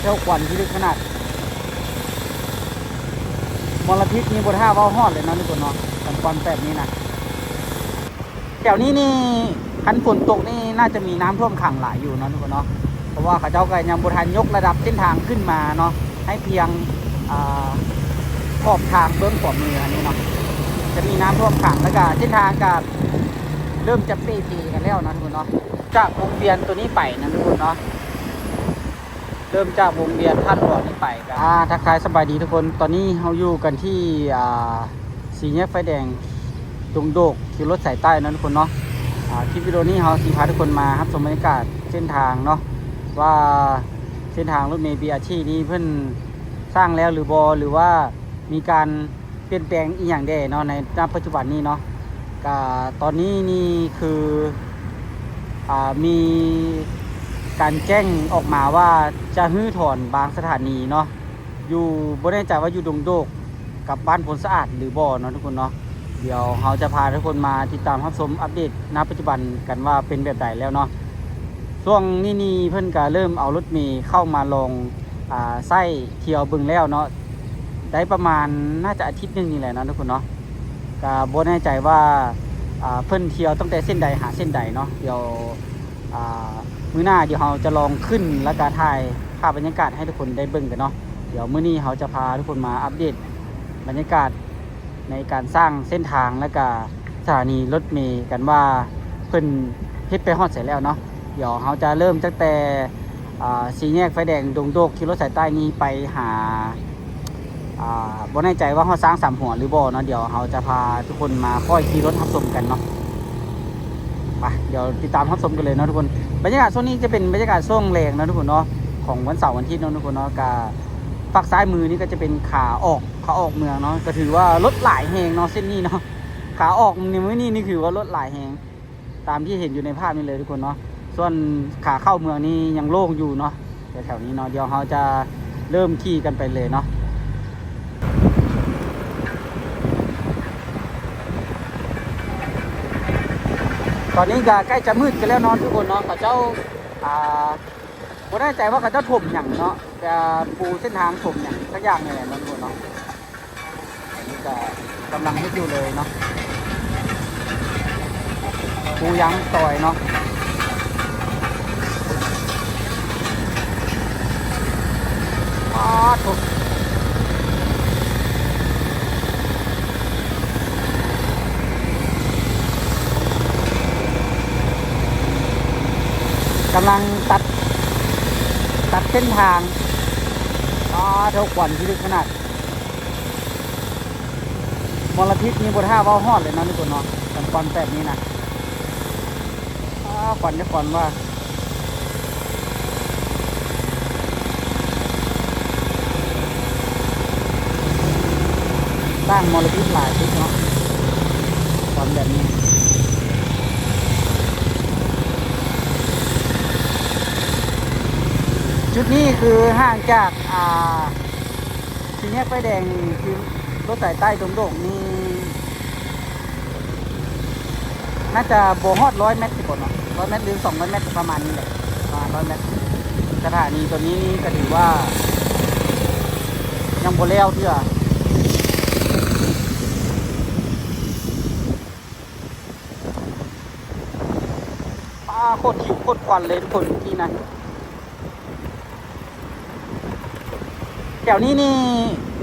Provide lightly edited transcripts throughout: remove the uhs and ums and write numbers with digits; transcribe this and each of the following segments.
เจ้าควันที่ลึกขนาดมลพิษนี่บนท่าว่าฮอดเลยนะทุกคนเนาะกันควันแบบนี้นะแถวนี้นี่คันฝนตกนี่น่าจะมีน้ำท่วมขังหลายอยู่เนาะทุกคนเนาะเพราะว่าเขาเจ้าก็ยังบทันยกระดับเส้นทางขึ้นมาเนาะให้เพียงขอบทางเบื้องขวามืออันนี้เนาะจะมีน้ำท่วมขังแล้วก็เส้นทางก็เริ่มจะเปรี้กันแล้วนะทุกคนเนาะจากวงเวียนตัวนี้ไปนะทุกคนเนาะเริ่มจากวงเวียนท่านหลวงนี้ไปกันทักทายสบายดีทุกคนตอนนี้เราอยู่กันที่สี่แยกไฟแดงดงโดกขี่รถสายใต้นะทุกคนเนาะคลิปวิดีโอนี้เราสีพาทุกคนมาครับชมบรรยากาศเส้นทางเนาะว่าเส้นทางรถเมล์ BRT นี้เพิ่นสร้างแล้วหรือบอหรือว่ามีการเปลี่ยนแปลงอีกอย่างใดเนาะในปัจจุบันนี้เนาะก็ตอนนี้นี่คือมีการแจ้งออกมาว่าจะฮื้อถอนบางสถานีเนาะอยู่บ่แน่ใจว่าอยู่ดงโดกกับบ้านผลสะอาดหรือบ่เนาะทุกคนเนาะเดี๋ยวเราจะพาทุกคนมาติดตามรับชมอัปเดตณปัจจุบันกันว่าเป็นแบบใดแล้วเนาะช่วงนี้เพิ่นก็เริ่มเอารถเมล์เข้ามาลงไส้เที่ยวบึงแล้วเนาะได้ประมาณน่าจะอาทิตย์นึงนี่แหละเนาะทุกคนเนาะก็บ่แน่ใจว่าเพิ่นเที่ยวตั้งแต่เส้นใดหาเส้นใดเนาะเดี๋ยวมื้อหน้าเดี๋ยวเราจะลองขึ้นและก็ถ่ายภาพบรรยากาศให้ทุกคนได้เบิ่งกันเนาะเดี๋ยวมื้อนี้เราจะพาทุกคนมาอัปเดตบรรยากาศในการสร้างเส้นทางและก็สถานีรถเมล์กันว่าเพิ่นเฮ็ดไปฮอดเสร็จแล้วเนาะเดี๋ยวเราจะเริ่มตั้งแต่สี่แยกไฟแดงดงโดกขี่รถสายใต้นี้ไปหาบ่แน่ใจว่าเขาสร้างสามหัวหรือบ่เนาะเดี๋ยวเราจะพาทุกคนมาค่อยขี่รถทับชมกันเนาะไปเดี๋ยวติดตามทับชมกันเลยเนาะทุกคนบรรยากาศช่วงนี้จะเป็นบรรยากาศช่วงแรงนะทุกคนเนาะของวันเสาร์วันอาทิตย์เนาะทุกคนเนาะกาฝั่งซ้ายมือนี่ก็จะเป็นขาออกเมืองเนาะก็ถือว่ารถหลายแหงเนาะเส้นนี้เนาะขาออกในมื้อนี้นี่คือว่ารถหลายแหงตามที่เห็นอยู่ในภาพนี้เลยทุกคนเนาะส่วนขาเข้าเมืองนี่ยังโล่งอยู่เนาะแถวนี้เนาะเดี๋ยวเราจะเริ่มขี่กันไปเลยเนาะตอนนี้ก็ใกล้จะมืดกันแล้วเนาะทุกคนเนาะเขาเจ้าผมแน่ใจว่าเขาเจ้าถมอย่างเนาะจะปูเส้นทางถมอย่างสักอย่างนี่แหละทุกคนเนาะอันนี้ก็กำลังให้ดูเลยเนาะปูยังต่อยเนาะถูกกำลังตัดเส้นทางเท่าควันที่ลึกขนาดมลพิษนี่บนท่าว่าฮอดเลยนะทุกคนเนาะกันควันแบบนี้นะควันจะควันว่าสร้างมลพิษหลายทิศเนาะควันแบบนี้จุดนี้คือห่างจากสี่แยกไฟแดงคือรถสายใต้ดงโด่งนี่น่าจะโบฮอด100 เมตรสิบคนเนาะ100 เมตรหรือ200 เมตรประมาณนี้แหละประมาณ100 เมตรสถานีตัวนี้นี่ก็ถือว่ายังโบแล้วเท่าโคตรหิวโคตรควันเลยทุกคนที่นั่นแถวนี้นี่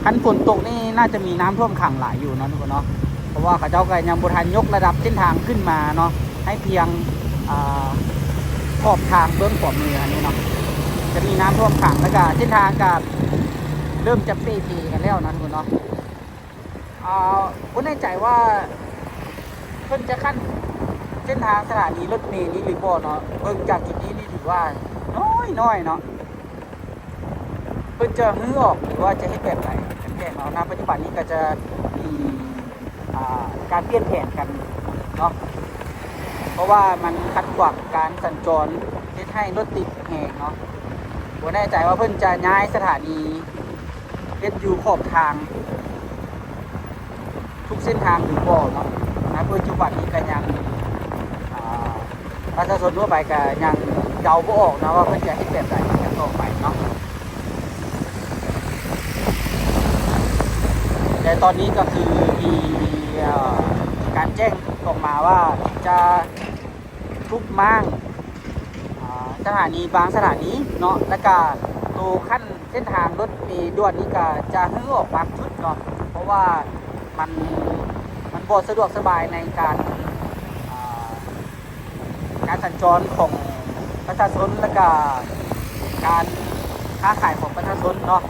คันฝนตกนี่น่าจะมีน้ำท่วมขังหลายอยู่เนาะทุกคนเนาะเพราะว่าเขาเจ้าก็ยังบทันยกระดับเส้นทางขึ้นมาเนาะให้เพียงขอบทางเบื้องขวามืออันนี้เนาะจะมีน้ำท่วมขังแล้วก็เส้นทางก็เริ่มจะเปรี้กันแล้วนะทุกคนเนาะผมแน่ใจว่าเพิ่นจะขั้นเส้นทางสถานีรถเมล์นี้หรือบ่เนาะเบิ่งจากจุดนี้นี่ถือว่าน้อยเนาะเพิ่นจะฮื้อออกหรือว่าจะให้แบบไหนกันแก้เนาะณปัจจุบันนี้ก็จะมีการเปลี่ยนแผนกันเนาะเพราะว่ามันขัดขวางการสัญจรให้รถติดแหงเนาะผมแน่ใจว่าเพิ่นจะย้ายสถานีเฮ็ดอยู่ขอบทางทุกเส้นทางหรือบ่เนาะณปัจจุบันนี้ก็ยังประชาชนทั่วไปก็ยังเดาบ่ออกนะว่าเพิ่นจะเฮ็ดแบบไหนกันต่อไปเนาะ ตอนนี้ก็คือมีการแจ้งออกมาว่าจะทุบม้างสถานีบางสถานีเนาะแล้วก็ตัวขั้นเส้นทางรถเมล์ด่วนนี้ก็จะฮื้อออกบางชุดเนาะเพราะว่ามันบ่สะดวกสบายในการสัญจรของประชาชนและก็การค้าขายของประชาชนเนาะ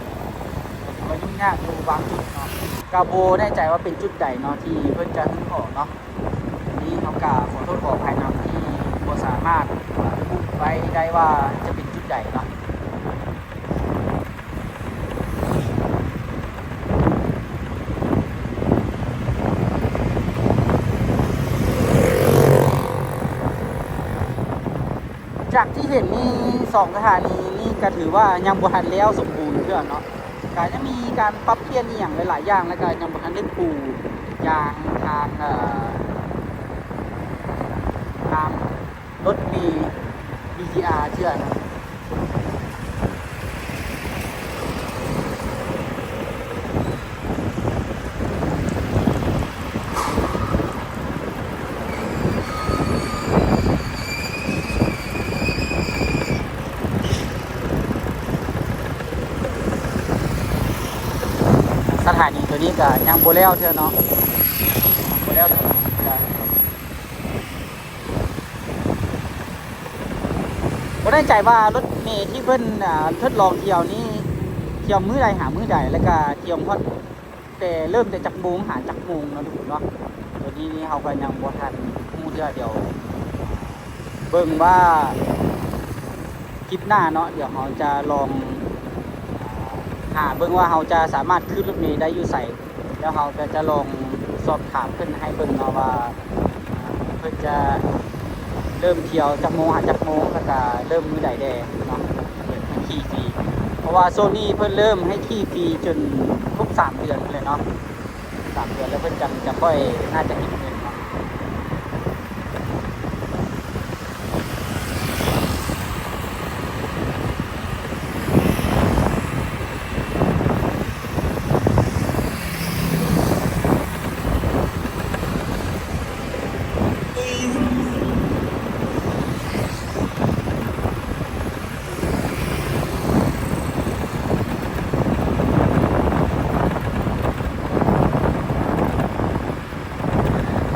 ก็ยุ่งยากอยู่บางจุดเนาะกาโบแน่ใจว่าเป็นจุดใดเนาะที่เพิ่นจะฮื้อออกเนาะนี้เขาก็ขอโทษขออภัยนำที่บ่สามารถระบุไว้ได้ว่าจะเป็นจุดใดเนาะจากที่เห็นนี่2สถานีนี่ก็ถือว่ายังบ่ทันแล้วสมบูรณ์เพื่อนเนาะก็ยังมีการปรับเปลี่ยนอีหยังหลายๆอย่างแล้วก็ยังบ่ทันได้ปูยางทางรถเมล์ BTR เชื่อนะสถานีตัวนี้ก็ยังบ่แล้วเชื่อเนาะบ่แล้วบ่ได้ใจว่ารถเมล์ที่เพิ่นทดลองเที่ยวนี้เที่ยวมื้อใดหามื้อใดแล้วก็เที่ยวฮอดแต่เริ่มแต่จักโมงหาจักโมงเนาะทุกคนเนาะตัวนี้นี่เฮาก็ยังบ่ทันฮู้เทื่อเดียวเบิ่งว่าคลิปหน้าเนาะเดี๋ยวเราจะลองหาเบิ่งว่าเราจะสามารถขึ้นรถเมล์ได้อยู่ไสแล้วเราก็จะลองสอบถามเพิ่นให้เบิ่งเนาะว่าเพิ่นจะเริ่มเที่ยวจักโมงหาจักโมงแล้วก็เริ่มมื้อใดแดเนาะเปิดให้ขี่ฟรีเพราะว่าโซนี่เพิ่นเริ่มให้ขี่ฟรีจนครบ3 เดือนเลยเนาะ3 เดือนแล้วเพิ่นจะค่อยน่าจะเห็นเงินเนาะ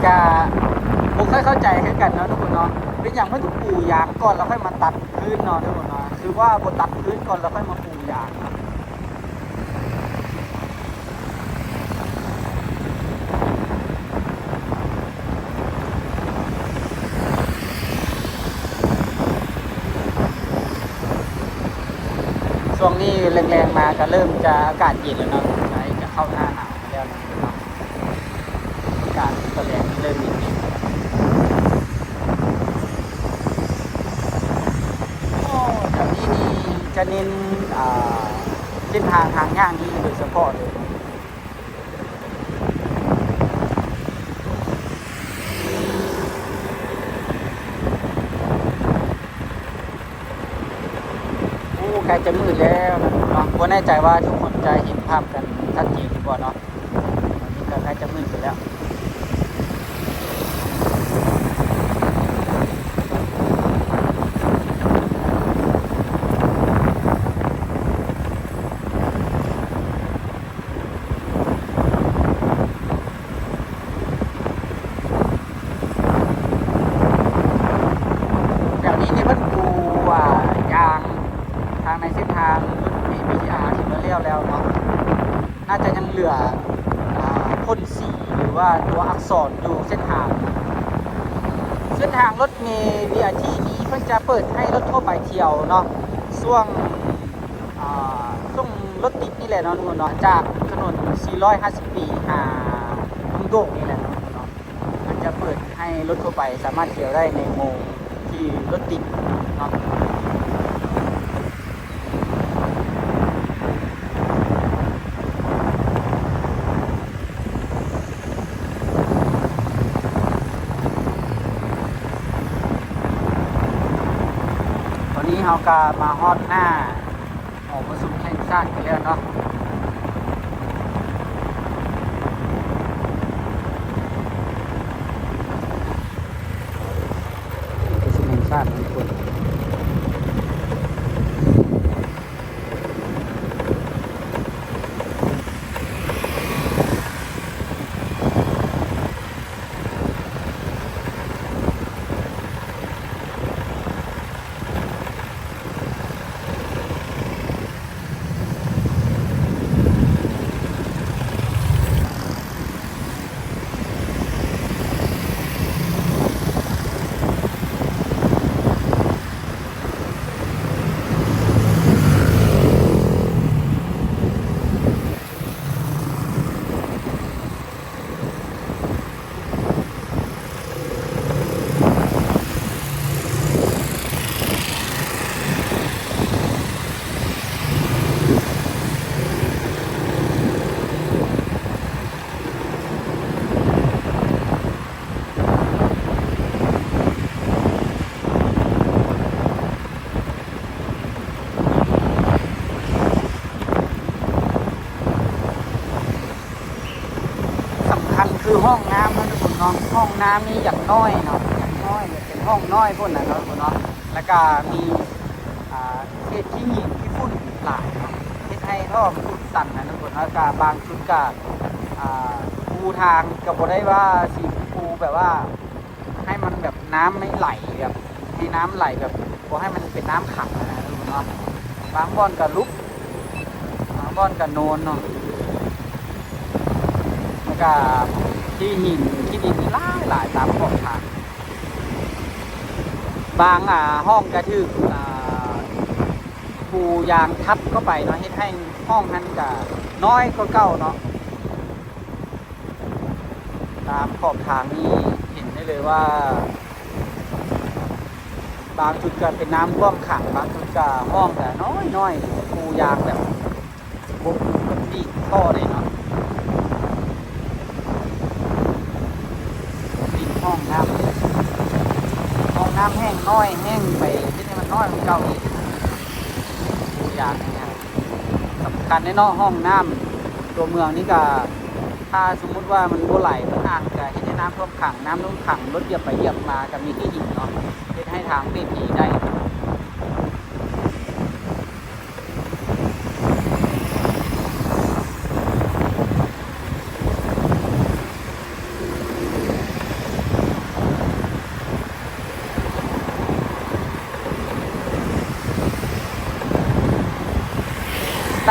ก็บ่ค่อยเข้าใจคือกันเนาะทุกคนเนาะเป็นอย่างเมื่อถูกปูยางก่อนแล้วค่อยมาตัดพื้นเนาะทุกคนเนาะคือว่าบ่ตัดพื้นก่อนแล้วค่อยมาปูยางเนาะช่วงนี้แรงๆมาก็เริ่มจะอากาศเย็นแล้วเนาะใช่จะเข้าหน้าหนาวแล้วเนาะอากาศก็แรงเริ่มเย็นๆโอ้แถวนี้นี่จะเน้นเส้นทางย่างนี้โดยเฉพาะเลยโอ้ใกล้จะมืดแล้วนะเนาะบ่แน่ใจว่าทุกคนจะเห็นภาพกันชัดเจนหรือเปล่าเนาะตอนนี้ก็ใกล้จะมืดอยู่แล้วแถวนี้นี่เพิ่นปูยางทางในเส้นทางรถเมล์ BTR ที่มาเลี้ยวแล้วเนาะน่าจะยังเหลือพ่นสีหรือว่าตัวอักษรอยู่เส้นทางรถเมล์ BRT นี้เพิ่นจะเปิดให้รถทั่วไปเที่ยวเนาะช่วงรถติดนี่แหละเนาะทุกคนเนาะจากถนน450 ปีลุงโด่งนี่แหละเนาะมันจะเปิดให้รถทั่วไปสามารถเที่ยวได้ในโมงที่รถติดเนาะตอนนี้เราก็มาฮอดหน้าหอประชุมแห่งชาติกันแล้วเนาะ ห้องน้ำนะทุกคนเนาะห้องน้ำนี่อย่างน้อยเนาะอย่างน้อยเนี่ยเป็นห้องน้อยพุ่นนะเนาะทุกคนเนาะแล้วก็มีเศษขี้หินที่ฝุ่นหลายเนาะเฮ็ดให้ท่อมันอุดตันนะทุกคนแล้วก็บางจุดก็ปูทางก็บ่ได้ว่าสิปูแบบว่าให้มันแบบน้ำไม่ไหลแบบให้น้ำไหลแบบบ่ให้มันเป็นน้ำขังนะทุกคนเนาะบางบ่อนก็ลุกบางบ่อนก็โนนเนาะแล้วก็ที่หินที่ดินนี่หลายตามขอบทางบางห้องก็ถึกปูยางทับเข้าไปเนาะเฮ็ดให้ห้องนั้นก็น้อยก็เก่าเนาะตามขอบทางนี้เห็นได้เลยว่าบางจุดก็เป็นน้ำท่วมขังบางจุดก็ห้องแต่น้อยปูยางแบบบุกดีท่อเลยเนาะดินห้องน้ำแห้งน้อยแห้งไปที่นี่มันน้อยมันเก่าอีกปูยางเนี่ยสำคัญในนอกห้องน้ำตัวเมืองนี่ก็ถ้าสมมุติว่ามันบ่ไหลมันอ่างก็ที่น้ำท่วมขังน้ำท่วมขังรถเหยียบไปเหยียบมาก็มีที่หินเนาะเพื่อให้ทางเป็นผีได้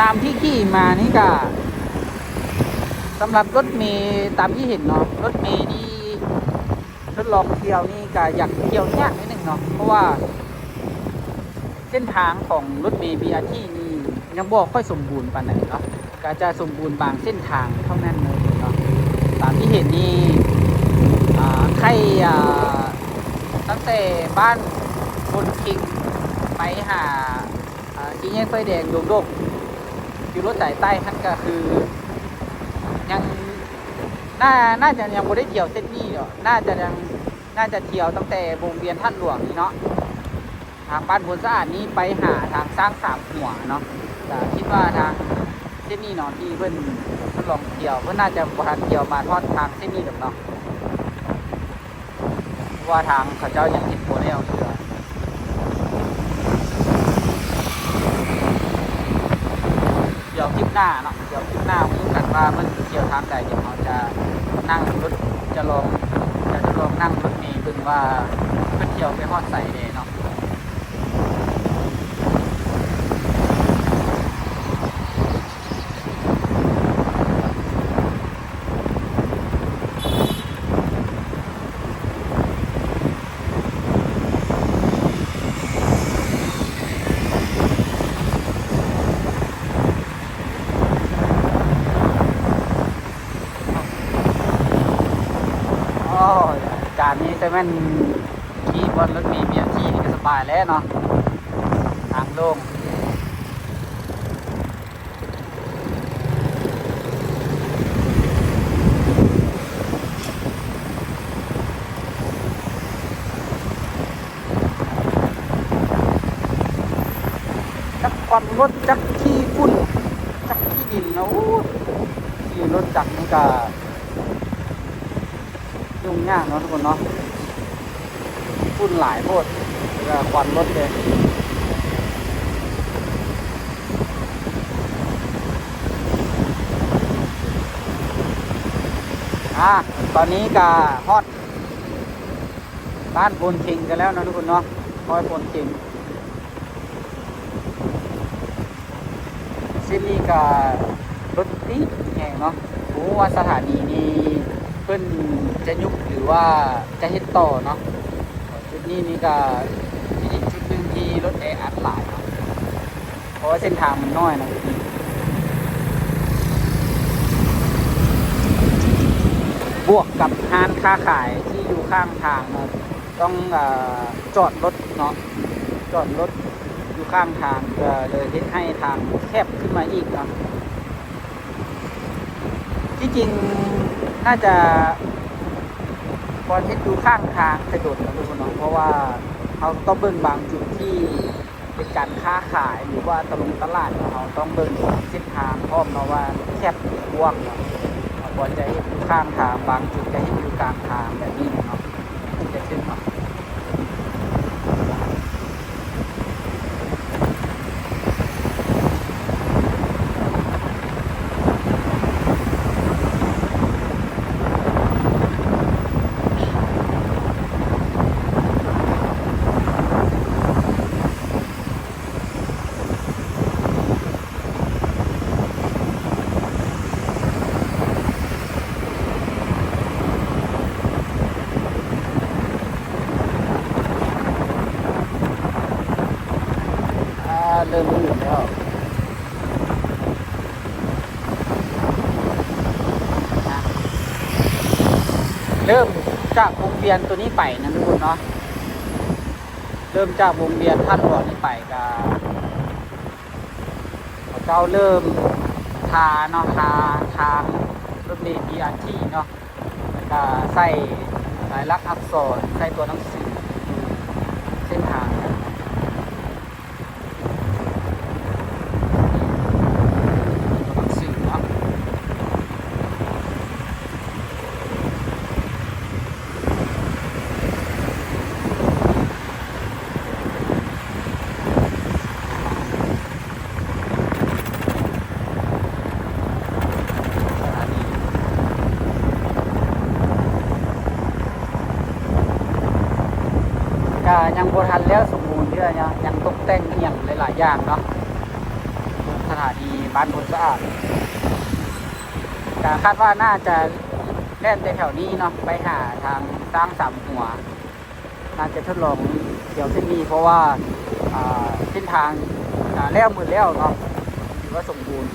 ตามที่ขี่มานี่ก็สำหรับรถเมย์ตามที่เห็นเนาะรถเมย์นี่ทดลองเที่ยวนี่ก็อยากเที่ยวยากนิดนึงเนาะเพราะว่าเส้นทางของรถเมย์ BRT นี่ยังบ่ค่อยสมบูรณ์ปานใดเนาะก็จะสมบูรณ์บางเส้นทางเท่านั้นเลยเนาะตามที่เห็นนี่ใครตั้งแต่บ้านบนคิงไปหาจีแยกไฟแดงโดกอยู่รถสายใต้ท่านก็คือยังน่าจะยังไม่ได้เที่ยวเส้นนี้หรอกน่าจะเที่ยวตั้งแต่วงเวียนท่านหลวงนี่เนาะทางบ้านพลสะอาดนี้ไปหาทางสร้างสามหัวเนาะแต่คิดว่าทางเส้นนี้เนาะที่เพิ่นทดลองเที่ยวเพิ่นน่าจะประทานเที่ยวมาทอดทางเส้นนี้หรอกเนาะว่าทางเขาเจ้ายังเห็นโบได้เอาเรือเดี๋ยวคลิปหน้าเนาะเดี๋ยวคลิปหน้ามาดูกันว่ามันเที่ยวทางใดเดี๋ยวเราจะนั่งรถจะลองนั่งรถนี้บึงว่าเพื่อเที่ยวไปฮอดใส่เลยเนาะการนี้แต่แม่นขี่บนรถมีเบียร์ที่นี่ก็สบายแล้วเนาะทางโล่งจักควันรถจักขี้ฝุ่นจักขี้ดินนะขี่รถจักนี่ก็ยุ่งยากเนาะทุกคนเนาะฝุ่นหลายโพดแล้วก็ควันรถเลยตอนนี้ก็ฮอดบ้านโพนเค็งกันแล้วนะทุกคนเนาะคอยโพนเค็งเส้นนี้ก็รถติดแห่งเนาะโอ้ว่าสถานีนี้เพิ่นจะยุบหรือว่าจะเฮ็ดต่อเนาะจุดนี้นี่ก็อีกจุดหนึ่งที่รถแออัดหลายเนาะเพราะว่าเส้นทางมันน้อยนะบวกกับร้านค้าขายที่อยู่ข้างทางนะต้องจอดรถเนาะจอดรถอยู่ข้างทางก็เลยเฮ็ดให้ทางแคบขึ้นมาอีกเนาะที่จริงน่าจะพอเฮ็ดอยู่ข้างทางสะดวกนะทุกคนเนาะเพราะว่าเขาต้องเบิ่งบางจุดที่เป็นการค้าขายหรือว่าตลาดเราต้องเบิ่งเส้นทางพร้อมเนาะว่าแคบกว้างเนาะ บางจะเห็นอยู่ข้างทางบางจุดจะเห็นอยู่กลางทางแบบนี้เนาะจะขึ้นมาเริ่มลื่นแล้วนะเริ่มจากวงเวียนตัวนี้ไปนะทุกคนเนาะเริ่มจากวงเวียนท่านหลวงนี้ไปกับเจ้าเริ่มทาเนาะทางรถเมล์ BRT เนาะแล้วก็ใส่ลายลักษณ์อักษรใส่ตัวหนังสือเส้นทางยังบทันแล้วสมบูรณ์เยอะยังตกแต่งเอี่ยงหลายๆอย่างเนาะสถานีบ้านพลสะอาดแต่คาดว่าน่าจะแล่นในแถวนี้เนาะไปหาทางสร้างสามหัวน่าจะทดลองเดี๋ยวเส้นนี้เพราะว่าเส้นทางแล้วหมดแล้วเนาะถือว่าสมบูรณ์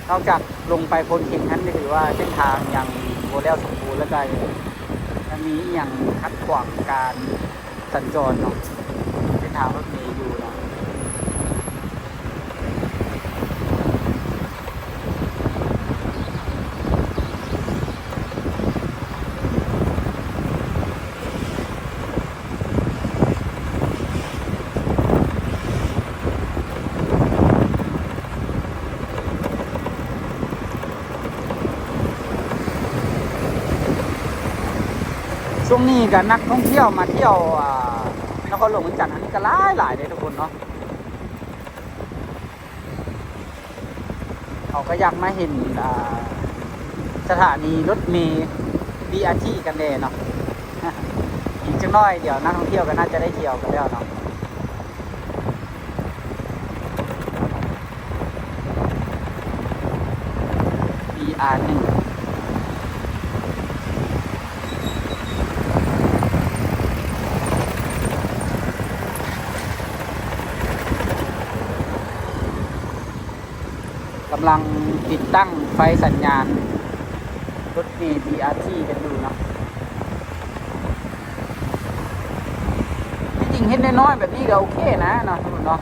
นอกจากลงไปพ้นเข่งนั้นถือว่าเส้นทางยังโมเดลสมบูรณ์แล้วก็ยังมีอย่างคัดขวางการสัญจรเนาะเส้นทางรถเมล์อยู่เนาะช่วงนี้กับนักท่องเที่ยวมาเที่ยวนครหลวงเมืองจันทร์อันนี้ก็หลายเลยทุกคนเนาะเขาก็อยากมาเห็นสถานีรถเมล์ BRT กันเลยเนาะอีกจังน้อยเดี๋ยวนักท่องเที่ยวก็น่าจะได้เที่ยวกันแล้วเนาะ BR1กำลังติดตั้งไฟสัญญาณรถเมล์ BRT กันอยู่เนาะที่จริงเห็นน้อยๆแบบนี้ก็โอเคนะเนาะทุกคนเนาะ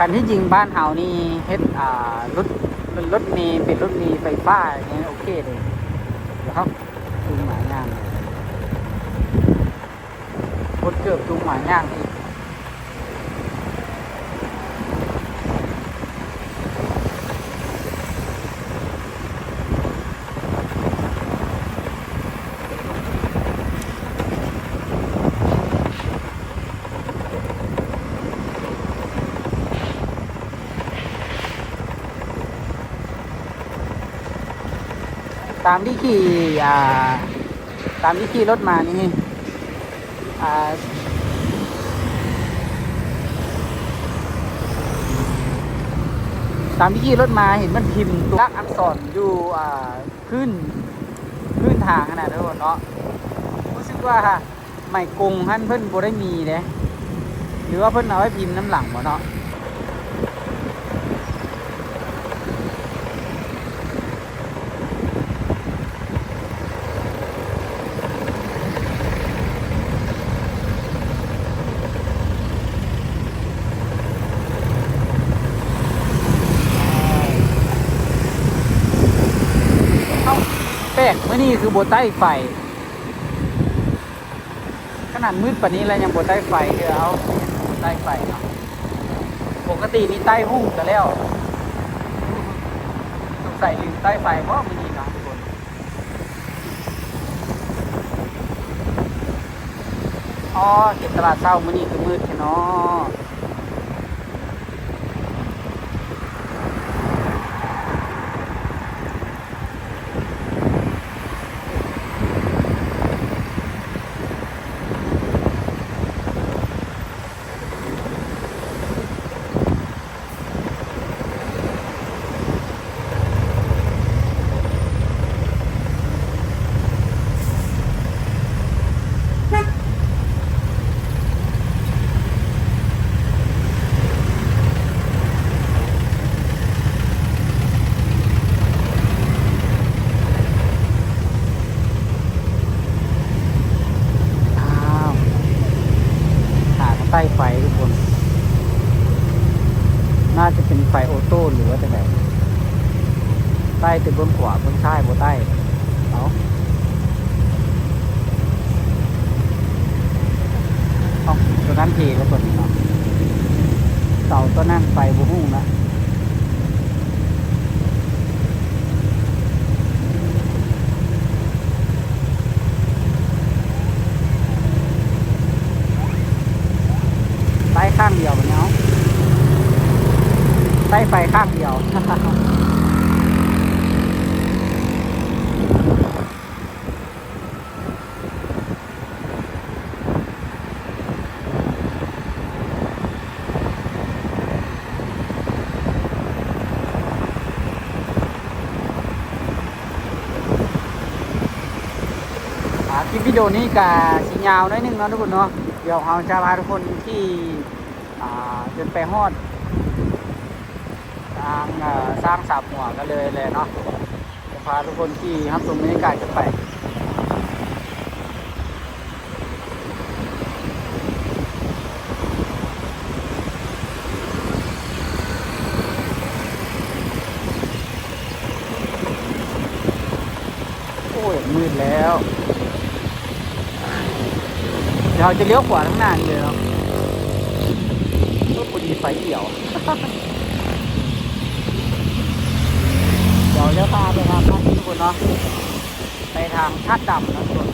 คันที่จริงบ้านเฮานี่เฮ็ดรถเมล์เป็นรถเมล์ไฟฟ้าอย่างเงี้ยโอเคเลยเดี๋ยวครับจูงหมายางรถเกือบจูงหมายางอีกตามที่ขี่ตามที่ขี่รถมานี่ตามที่ขี่รถมาเห็นมันพิมพ์ตัวลักษณ์อักษรอยู่ขึ้นทางขนาดนั้นเนาะรู้สึกว่าไม่กงท่านเพิ่นบ่ได้มีเด้หรือว่าเพิ่นเอาไว้พิมพ์น้ำหลังบ่เนาะ กเมื่อนี้คือโบใต้ไฟขนาดมืดป่านนี้แล้วยังโบใต้ไฟเอาใต้ไฟเนาะปกตินี่ใต้หุ้งกันแล้วสงสัยลืมใต้ไฟเพราะมันนี่เนาะทุกคนอ๋อเห็นตลาดเช้ามื่อนี้คือมืดแค่เนาะใต้ไฟทุกคนน่าจะเป็นไฟออโต้หรือว่าจะแบบใต้ตึกเบื้องขวาเบื้องซ้ายบนใต้เอาตัวนั้นทีแล้วตัวนี้เนาะเสาตัวนั้นไฟบุ้งนะใต้ข้างเดียวมันเนาะใต้ไฟข้างเดียวคลิปวิดีโอนี้กับสียาวน้อยนึงเนาะทุกคนเนาะเดี๋ยวเราจะพาทุกคนที่เดินไปฮอดทางสร้างสาบหัวกันเลยเนาะจะพาทุกคนที่รับชมบรรยากาศกันไปโอ้ยมืดแล้วเดี๋ยวเราจะเลี้ยวขวาทั้งหน้าเลยเนาะพอดีไฟเขียวเดี๋ยวจะพาไปทางท่าทุกคนเนาะไปทางท่าดำนะทุกคน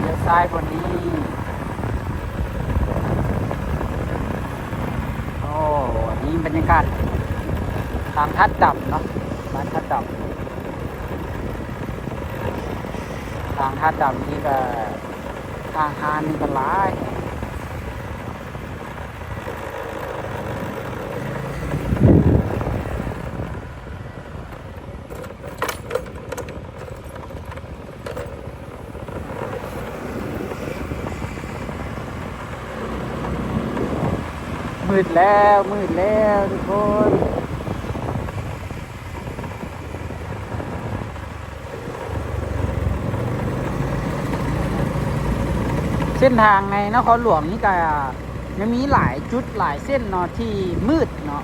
เลี้ยวซ้ายบนนี้โอ้นี่บรรยากาศทางท่าดำเนาะบ้านท่าดำทางท่าดำนี่ก็อาหารนี่ก็หลายมืดแล้วทุกคนเส้นทางในนครหลวงนี่ก็ยังมีหลายจุดหลายเส้นเนาะที่มืดเนาะ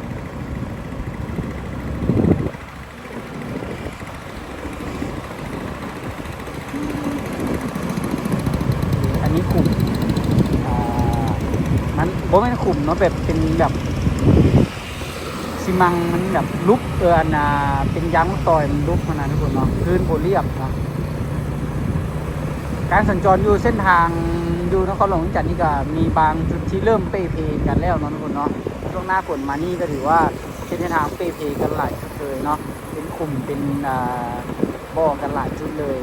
อันนี้ขุมมันโบ้เป็นขุมเนาะแบบเป็นแบบซีมังมันแบบลุกเป็นยางมะตอยมันลุกขนาดทุกคนเนาะพื้นโบเรียบเนาะการสัญจรอยู่เส้นทางอยู่นครหลวงจันทร์นี่ก็มีบางจุดที่เริ่มเปเพกันแล้วเนาะทุกคนเนาะช่วงหน้าฝนมานี่ก็ถือว่าเส้นทางเปเพกันหลายจุดเลยเนาะเป็นขุมเป็นบ่อกันหลายจุดเลย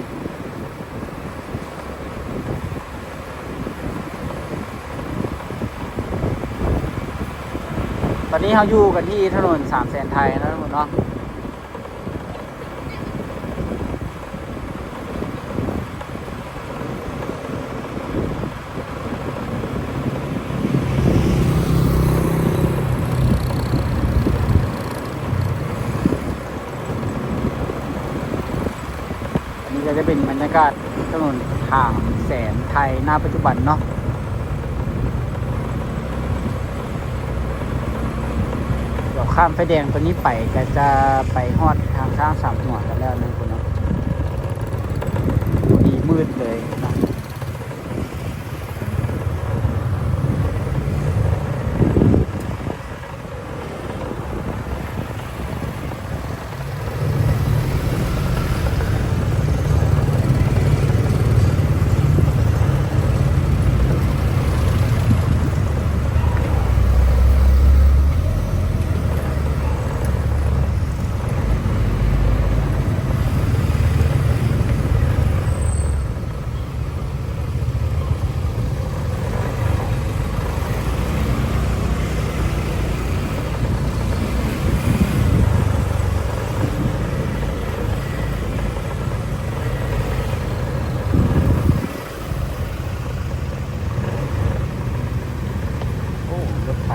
ตอนนี้เราอยู่กันที่ถนนสามแสนไทยนะทุกคนเนาะ ก็จะเป็นบรรยากาศถนนทางแสนไทยหน้าปัจจุบันเนาะเดี๋ยวข้ามไฟแดงตัวนี้ไปก็จะไปฮอดทางข้างสามหัวกันแล้วนะคุณเนาะดีมืดเลยนะ โอ้รถไฟ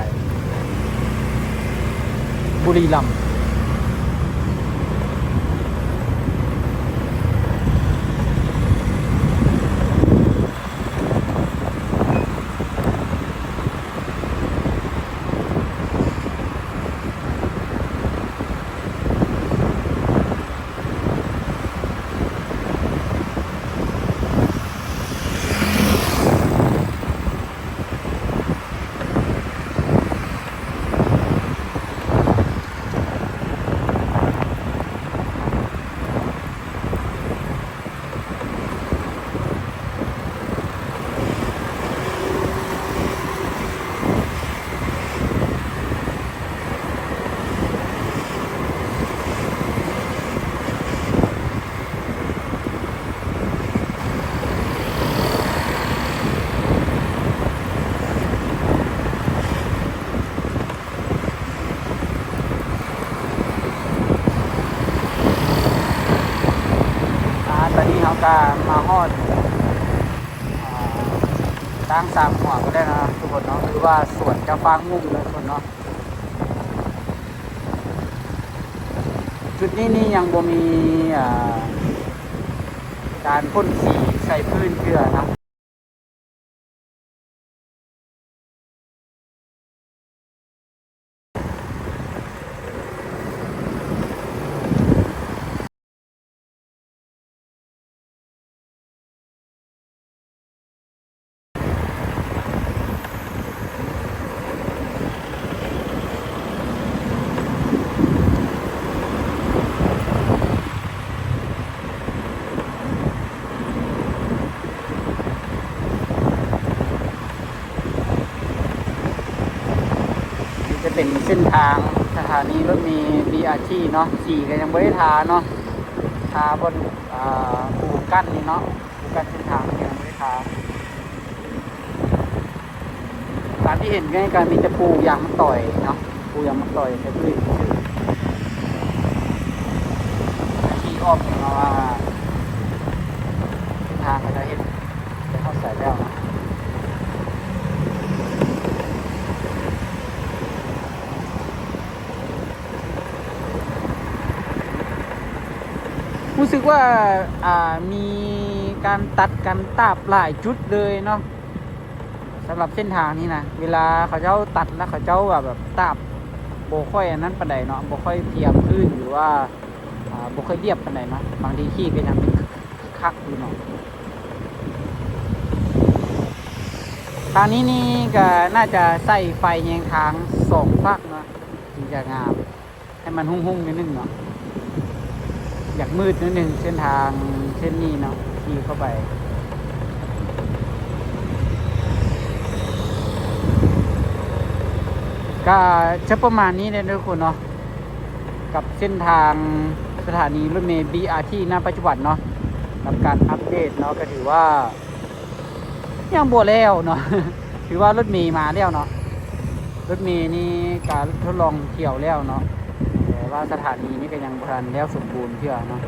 บุรีรัมย์ตอนนี้เขาก็มาฮอดตั้งสามหัวก็ได้นะทุกคนเนาะหรือว่าสวนกาฟางมุมเลยทุกคนเนาะจุดนี้นี่ยังบ่มีการพ่นสีใส่พื้นเกลือนะนี่จะเป็นเส้นทางสถานีรถเมล์ BRT เนาะสีก็ยังไม่ได้ทาเนาะทาบนปูกั้นนี่เนาะปูกั้นเส้นทางยังไม่ได้ทาตามที่เห็นง่ายการมีแต่ปูยางมะต่อยเนาะปูยางมะต่อยใช้พื้นที่อ้อมเนาะว่าเส้นทางก็จะเห็นจะเข้าใส่แล้วนะรู้สึกว่ามีการตัดกันตาบหลายจุดเลยเนาะสำหรับเส้นทางนี้นะเวลาเขาเจ้าตัดแล้วเขาเจ้าแบบตาบโบค่อยอันนั้นปานใดเนาะโบค่อยเทียมพื้นหรือว่าโบค่อยเรียบปานใดเนาะบางทีขี้ก็ยังเป็นคักอยู่เนาะทางนี้นี่ก็น่าจะใส่ไฟแยงทางสองฝั่งเนาะถึงจะงามให้มันหุ่งๆนิดนึงเนาะอยากมืดนิดนึงเส้นทางเส้นนี้เนาะขี่เข้าไปก็จะประมาณนี้เลยทุกคนเนาะกับเส้นทางสถานีรถเมล์ BRT ณปัจจุบันเนาะกับการอัปเดตเนาะก็ถือว่ายังบ่แล้วเนาะ ถือว่ารถเมล์มาแล้วเนาะรถเมล์นี่การทดลองเที่ยวแล้วเนาะแต่ว่าสถานีนี่ก็ยังบ่ทันแล้วสมบูรณ์เที่ยวเนาะ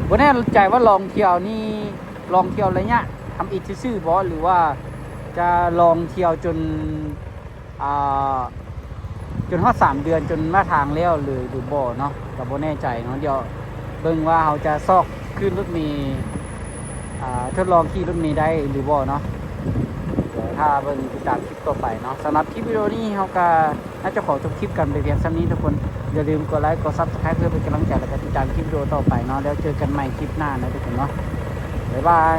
บ่แน่ใจว่าลองเที่ยวนี่ลองเที่ยวระยะทำอีกซื่อๆบ่หรือว่าจะลองเที่ยวจนฮอด3 เดือนจนมาทางแล้วเลยหรือบ่เนาะก็บ่แน่ใจเนาะเดี๋ยวเบิ่งว่าเขาจะซอก ขึ้นรถเมล์ทดลองขี่รถเมล์ได้หรือบ่เนาะเดี๋ยวถ้าเบิ่งติดตามคลิปต่อไปเนาะสำหรับคลิปวิดีโอนี้เราก็น่าจะขอจบคลิปกันไปเพียงเท่านี้ทุกคนอย่าลืมกดไลค์กด Subscribe เพื่อเป็นกำลังใจและก็ติดตามคลิปวิดีโอต่อไปเนาะแล้วเจอกันใหม่คลิปหน้านะทุกคนเนาะบ๊ายบาย